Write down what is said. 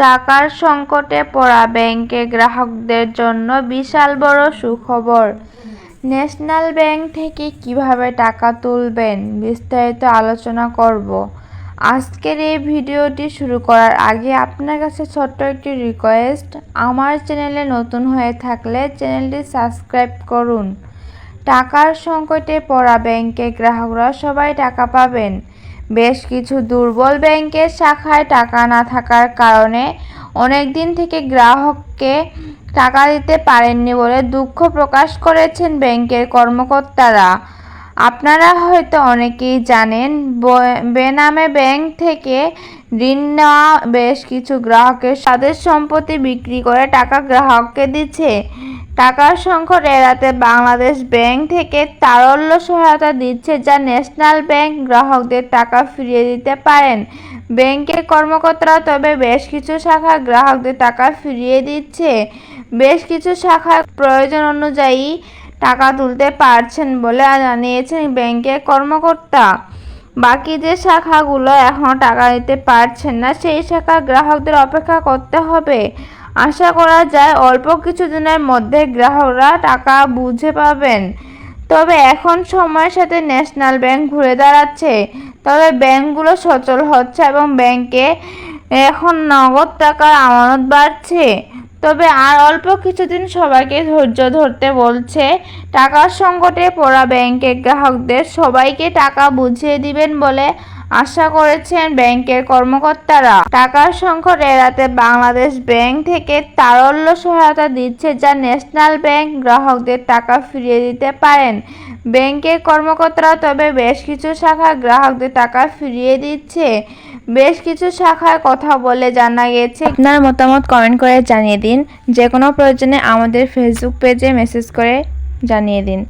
টাকার সংকটে পড়া ব্যাংকের গ্রাহকদের জন্য বিশাল বড় সুখবর। ন্যাশনাল ব্যাংক থেকে কিভাবে টাকা তুলবেন বিস্তারিত আলোচনা করব। আজকের এই ভিডিওটি শুরু করার আগে আপনার কাছে ছোট্ট একটি রিকোয়েস্ট, আমার চ্যানেলে নতুন হয়ে থাকলে চ্যানেলটি সাবস্ক্রাইব করুন। টাকার সংকটে পড়া ব্যাংকের গ্রাহকরা সবাই টাকা পাবেন। বেশ কিছু দুর্বল ব্যাংকের শাখায় টাকা না থাকার কারণে অনেক দিন থেকে গ্রাহককে টাকা দিতে পারেননি বলে দুঃখ প্রকাশ করেছেন ব্যাংকের কর্মকর্তারা। আপনারা হয়তো অনেকেই জানেন, বেনামে ব্যাংক থেকে ঋণ নেওয়া বেশ কিছু গ্রাহকের তাদের সম্পত্তি বিক্রি করে টাকা গ্রাহককে দিচ্ছে। টাকার সংকট এড়াতে বাংলাদেশ ব্যাংক থেকে তারল্য সহায়তা দিচ্ছে, যা ন্যাশনাল ব্যাংক গ্রাহকদের টাকা ফিরিয়ে দিতে পারেন। ব্যাংকের কর্মকর্তারা তবে বেশ কিছু শাখা গ্রাহকদের টাকা ফিরিয়ে দিচ্ছে। বেশ কিছু শাখায় প্রয়োজন অনুযায়ী টাকা তুলতে পারছেন বলে জানিয়েছেন ব্যাংকের কর্মকর্তা। বাকি যে শাখাগুলো এখনও টাকা দিতে পারছেন না, সেই শাখার গ্রাহকদের অপেক্ষা করতে হবে। আশা করা যায় অল্প কিছুদিনের মধ্যে গ্রাহকরা টাকা বুঝে পাবেন। তবে এখন সময়ের সাথে ন্যাশনাল ব্যাংক ঘুরে দাঁড়াচ্ছে, তবে ব্যাংকগুলো সচল হচ্ছে এবং ব্যাংকে এখন নগদ টাকার আমানত বাড়ছে। তবে আর অল্প কিছুদিন সবাইকে ধৈর্য ধরতে বলছে। টাকার সংকটে পড়া ব্যাংকের গ্রাহকদের সবাইকে টাকা বুঝিয়ে দিবেন বলে আশা করেছেন ব্যাংকের কর্মকর্তারা। টাকার সংকট এড়াতে বাংলাদেশ ব্যাংক থেকে তারল্য সহায়তা দিচ্ছে, যা ন্যাশনাল ব্যাংক গ্রাহকদের টাকা ফিরিয়ে দিতে পারেন। ব্যাংকের কর্মকর্তারা তবে বেশ কিছু শাখা গ্রাহকদের টাকা ফিরিয়ে দিচ্ছে। বেশ কিছু শাখায় কথা বলে জানা গেছে। আপনার মতামত কমেন্ট করে জানিয়ে দিন। যে কোনো প্রয়োজনে আমাদের ফেসবুক পেজে মেসেজ করে জানিয়ে দিন।